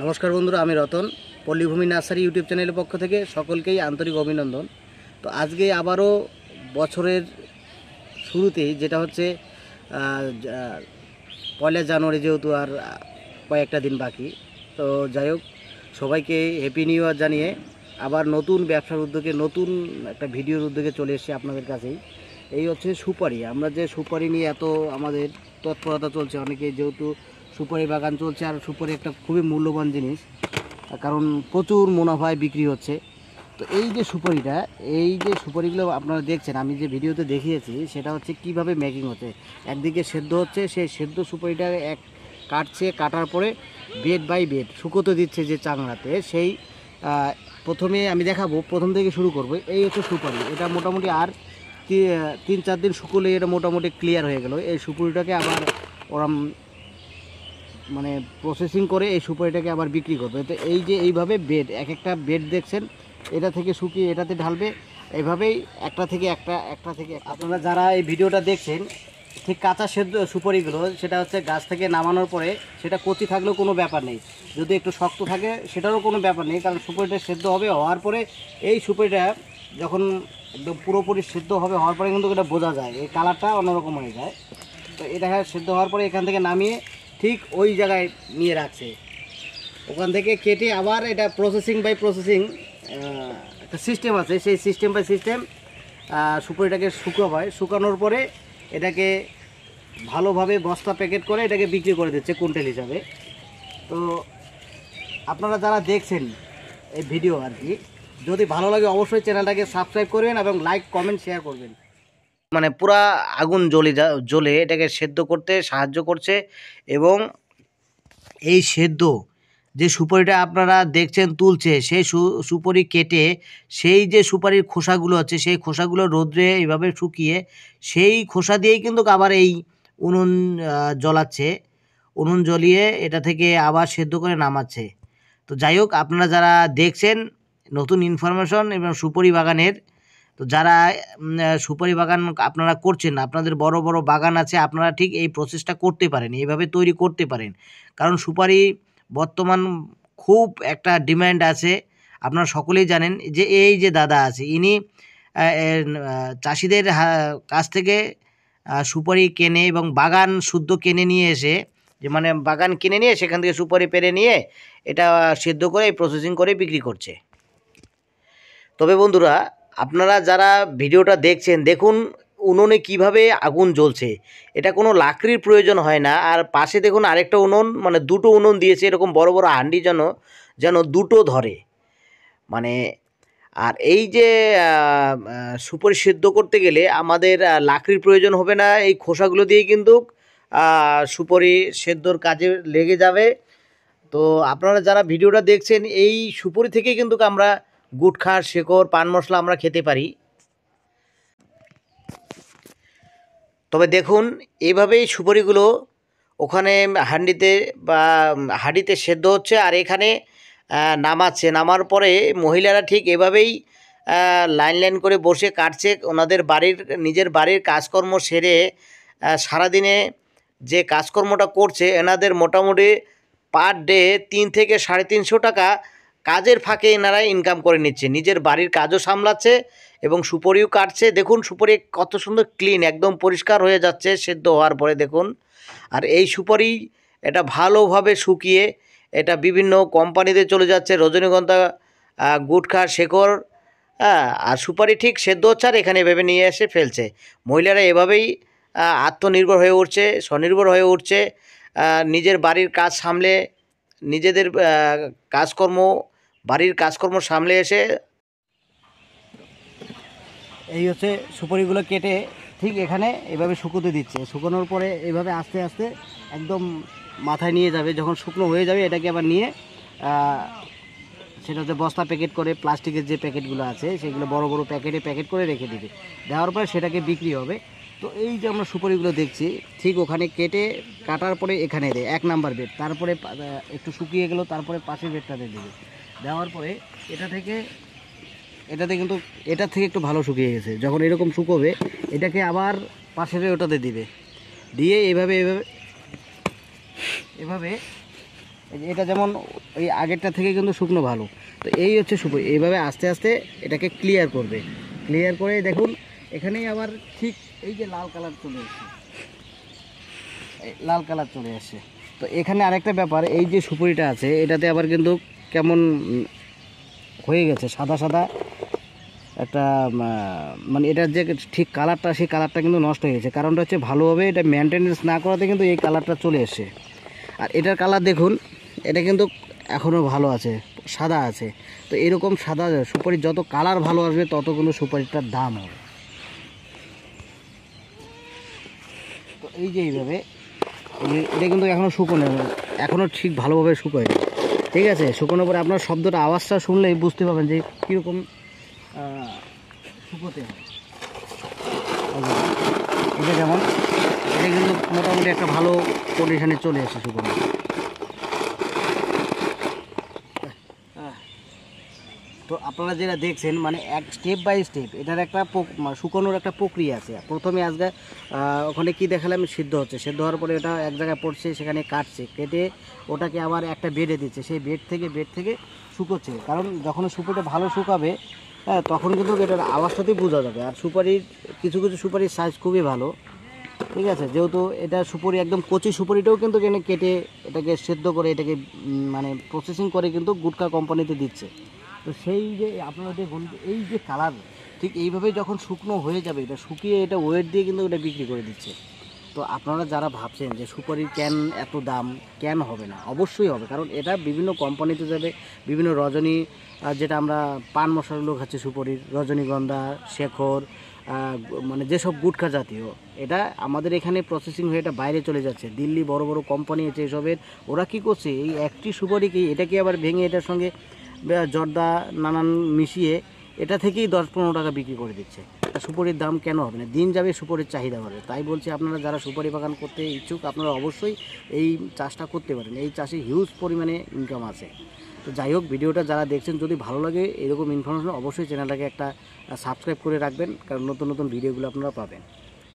নমস্কার বন্ধুরা, আমি রতন। পল্লীভূমি নার্সারি ইউটিউব চ্যানেলের পক্ষ থেকে সকলকেই আন্তরিক অভিনন্দন। তো আজকে আবারও বছরের শুরুতেই, যেটা হচ্ছে পয়লা জানুয়ারি, যেহেতু আর কয়েকটা দিন বাকি, তো যাই হোক, সবাইকে হ্যাপি নিউ ইয়ার জানিয়ে আবার নতুন ব্যবসার উদ্যোগে, নতুন একটা ভিডিওর উদ্যোগে চলে এসেছি আপনাদের কাছেই। এই হচ্ছে সুপারি। আমরা যে সুপারি নিয়ে এত আমাদের তৎপরতা চলছে, অনেকে যেহেতু সুপারি বাগান চলছে, আর সুপারি একটা খুবই মূল্যবান জিনিস, কারণ প্রচুর মুনাফায় বিক্রি হচ্ছে। তো এই যে সুপারিগুলো আপনারা দেখছেন, আমি যে ভিডিওতে দেখিয়েছি, সেটা হচ্ছে কিভাবে মেকিং হচ্ছে। একদিকে সেদ্ধ হচ্ছে, সেই সেদ্ধ সুপারিটা কাটার পরে বেড বাই বেড শুকোতে দিচ্ছে যে চাংড়াতে। সেই প্রথমে আমি দেখাবো, প্রথম থেকে শুরু করব। এই হচ্ছে সুপারি। এটা মোটামুটি আর 3-4 দিন শুকোলে এটা মোটামুটি ক্লিয়ার হয়ে গেল। এই সুপারিটাকে আবার ওরা মানে প্রসেসিং করে এই সুপারিটাকে আবার বিক্রি করবে। তো এই যে এইভাবে বেড, এক একটা বেড দেখছেন, এটা থেকে শুকিয়ে এটাতে ঢালবে। এইভাবেই একটা থেকে একটা। আপনারা যারা এই ভিডিওটা দেখছেন, ঠিক কাঁচা সেদ্ধ সুপারিগুলো, সেটা হচ্ছে গাছ থেকে নামানোর পরে সেটা কচি থাকলেও কোনো ব্যাপার নেই, যদি একটু শক্ত থাকে সেটারও কোনো ব্যাপার নেই, কারণ সুপারিটা সেদ্ধ হবে। হওয়ার পরে এই সুপারিটা যখন একদম পুরোপুরি সেদ্ধ হবে, হওয়ার পরে কিন্তু এটা বোঝা যায়, এই কালারটা অন্যরকম হয়ে যায়। তো এটা সেদ্ধ হওয়ার পরে এখান থেকে নামিয়ে ঠিক ওই জায়গায় নিয়ে রাখছে। ওখান থেকে কেটে আবার এটা প্রসেসিং একটা সিস্টেম আছে, সেই সিস্টেম বাই সিস্টেম সুপারিটাকে শুকানোর পরে এটাকে ভালোভাবে বস্তা প্যাকেট করে এটাকে বিক্রি করে দিচ্ছে কুইন্টাল হিসাবে। তো আপনারা যারা দেখছেন এই ভিডিও আর কি, যদি ভালো লাগে অবশ্যই চ্যানেলটাকে সাবস্ক্রাইব করবেন এবং লাইক, কমেন্ট, শেয়ার করবেন। মানে পুরা আগুন জ্বলে এটাকে সেদ্ধ করতে সাহায্য করছে। এবং এই সেদ্ধ যে সুপারিটা আপনারা দেখছেন তুলছে, সেই সুপারি কেটে সেই যে সুপারির খোসাগুলো আছে, সেই খোসাগুলো রোদ্রে এইভাবে শুকিয়ে সেই খোসা দিয়েই কিন্তু আবার এই উনুন জ্বলাচ্ছে। উনুন জ্বলিয়ে এটা থেকে আবার সেদ্ধ করে নামাচ্ছে। তো যাই হোক, আপনারা যারা দেখছেন নতুন ইনফরমেশন এবং সুপারি বাগানের, তো যারা সুপারি বাগান আপনারা করছেন, আপনাদের বড় বড় বাগান আছে, আপনারা ঠিক এই প্রসেসটা করতে পারেন, এইভাবে তৈরি করতে পারেন। কারণ সুপারি বর্তমান খুব একটা ডিমান্ড আছে। আপনারা সকলেই জানেন যে এই যে দাদা আছে, ইনি চাষিদের কাছ থেকে সুপারি কেনে এবং বাগান শুদ্ধ কিনে নিয়ে এসে, যে মানে বাগান কিনে নিয়ে সেখান থেকে সুপারি পেরে নিয়ে এটা সেদ্ধ করে প্রসেসিং করে বিক্রি করছে। তবে বন্ধুরা, আপনারা যারা ভিডিওটা দেখছেন, দেখুন উনুনে কিভাবে আগুন জ্বলছে। এটা কোনো লাকড়ির প্রয়োজন হয় না। আর পাশে দেখুন আরেকটা উনুন, মানে দুটো উনুন দিয়েছে, এরকম বড় বড় হান্ডি যেন দুটো ধরে। মানে আর এই যে সুপারি সেদ্ধ করতে গেলে আমাদের লাকড়ির প্রয়োজন হবে না। এই খোসাগুলো দিয়েই কিন্তু সুপারি সেদ্ধর কাজে লেগে যাবে। তো আপনারা যারা ভিডিওটা দেখছেন, এই সুপারি থেকেই কিন্তু আমরা গুটখা, শেকড়, পান মশলা আমরা খেতে পারি। তবে দেখুন, এইভাবেই সুপারিগুলো ওখানে হাঁড়িতে সেদ্ধ হচ্ছে, আর এখানে নামাচ্ছে। নামার পরে মহিলারা ঠিক এভাবেই লাইন লাইন করে বসে কাটছে। ওনাদের নিজের বাড়ির কাজকর্ম সেরে সারাদিনে যে কাজকর্মটা করছে, এনাদের মোটামুটি পার ডে 3 থেকে 350 টাকা কাজের ফাঁকে এনারা ইনকাম করে নিচ্ছে। নিজের বাড়ির কাজও সামলাচ্ছে এবং সুপারিও কাটছে। দেখুন সুপারি কত সুন্দর ক্লিন, একদম পরিষ্কার হয়ে যাচ্ছে সেদ্ধ হওয়ার পরে, দেখুন। আর এই সুপারি এটা ভালোভাবে শুকিয়ে এটা বিভিন্ন কোম্পানিতে চলে যাচ্ছে, রজনীগন্ধা, গুটখা, শেকড়, আর সুপারি ঠিক সেদ্ধ হচ্ছে, আর এখানে এভাবে নিয়ে এসে ফেলছে। মহিলারা এভাবেই আত্মনির্ভর হয়ে উঠছে, স্বনির্ভর হয়ে উঠছে। নিজের বাড়ির কাজ সামলে, নিজেদের বাড়ির কাজকর্ম সামলে এসে এই হচ্ছে সুপারিগুলো কেটে ঠিক এখানে এভাবে শুকোতে দিচ্ছে। শুকোনোর পরে এইভাবে আস্তে আস্তে একদম মাথায় নিয়ে যাবে। যখন শুকনো হয়ে যাবে, এটাকে আবার নিয়ে সেটা হচ্ছে বস্তা প্যাকেট করে, প্লাস্টিকের যে প্যাকেটগুলো আছে সেগুলো বড় বড় প্যাকেট করে রেখে দেবে। দেওয়ার পরে সেটাকে বিক্রি হবে। তো এই যে আমরা সুপারিগুলো দেখছি, ঠিক ওখানে কাটার পরে এখানে দেয় 1 নাম্বার বেড, তারপরে একটু শুকিয়ে গেল, তারপরে পাশের বেডটাতে দেবে। দেওয়ার পরে এটাতে কিন্তু এটার থেকে একটু ভালো শুকিয়ে গেছে। যখন এরকম শুকোবে, এটাকে আবার পাশের ওটাতে দিবে, দিয়ে এভাবে এটা যেমন এই আগেরটা থেকে কিন্তু শুকনো ভালো। তো এই হচ্ছে সুপারি, এইভাবে আস্তে আস্তে এটাকে ক্লিয়ার করবে। ক্লিয়ার করে দেখুন এখানেই আবার ঠিক এই যে লাল কালার চলে এসছে, লাল কালার চলে আসছে। তো এখানে আরেকটা ব্যাপার, এই যে সুপারিটা আছে এটাতে আবার কিন্তু কেমন হয়ে গেছে সাদা সাদা একটা, মানে এটার যে ঠিক কালারটা সেই কালারটা কিন্তু নষ্ট হয়ে গেছে। কারণটা হচ্ছে ভালোভাবে এটা মেনটেনেন্স না করাতে কিন্তু এই কালারটা চলে এসছে। আর এটার কালার দেখুন, এটা কিন্তু এখনও ভালো আছে, সাদা আছে। তো এরকম সাদা সুপারির যত কালার ভালো আসবে তত কিন্তু সুপারিটার দাম হবে। তো এই যে এইভাবে এটা কিন্তু এখনও শুকনো, এখনও ঠিক ভালোভাবে শুকোয়, ঠিক আছে। শুকোনোর পরে আপনার শব্দটা আওয়াজটা শুনলেই বুঝতে পারবেন যে কীরকম শুকোতে হয়। এটা যেমন এটা কিন্তু মোটামুটি একটা ভালো কন্ডিশনে চলে আসে শুকনো। তো আপনারা যেটা দেখছেন মানে এক স্টেপ বাই স্টেপ এটার একটা শুকোনোর একটা প্রক্রিয়া আছে। প্রথমে আজকে ওখানে কি দেখালাম, সিদ্ধ হচ্ছে, সিদ্ধ হওয়ার পরে এটা এক জায়গায় পড়ছে, সেখানে কাটছে, কেটে ওটাকে আবার একটা বেডে দিচ্ছে, সেই বেড থেকে শুকোচ্ছে। কারণ যখন সুপারিটা ভালো শুকাবে তখন কিন্তু এটার আওয়াজটাতেই বোঝা যাবে। আর সুপারির কিছু কিছু সুপারির সাইজ খুবই ভালো, ঠিক আছে। যেহেতু এটা সুপারি একদম কচি সুপারিটাও কিন্তু এখানে কেটে এটাকে সেদ্ধ করে এটাকে মানে প্রসেসিং করে কিন্তু গুটকা কোম্পানিতে দিচ্ছে। তো সেই যে আপনারা দেখুন এই যে কালার ঠিক এইভাবে যখন শুকনো হয়ে যাবে, এটা শুকিয়ে এটা ওয়েট দিয়ে কিন্তু এটা বিক্রি করে দিচ্ছে। তো আপনারা যারা ভাবছেন যে সুপারির ক্যান এত দাম, ক্যান হবে না, অবশ্যই হবে। কারণ এটা বিভিন্ন কোম্পানিতে যাবে, বিভিন্ন রজনী, যেটা আমরা পান মশলাগুলো খাচ্ছি সুপারির, রজনীগন্ধা, শেখর, মানে যেসব গুটখা জাতীয়, এটা আমাদের এখানে প্রসেসিং হয়ে এটা বাইরে চলে যাচ্ছে। দিল্লি বড় বড় কোম্পানি আছে এসবের, ওরা কি করছে এই একটি সুপারিকে এটাকে আবার ভেঙে এটার সঙ্গে জর্দা নানান মিশিয়ে এটা থেকেই 10-15 টাকা বিক্রি করে দিচ্ছে। তা সুপারির দাম কেন হবে না? দিন যাবে সুপারির চাহিদা বাড়বে। তাই বলছি আপনারা যারা সুপারি বাগান করতে ইচ্ছুক আপনারা অবশ্যই এই চাষটা করতে পারেন। এই চাষে হিউজ পরিমাণে ইনকাম আছে। তো যাই হোক, ভিডিওটা যারা দেখছেন যদি ভালো লাগে এরকম ইনফরমেশন অবশ্যই চ্যানেলটাকে একটা সাবস্ক্রাইব করে রাখবেন, কারণ নতুন নতুন ভিডিওগুলো আপনারা পাবেন।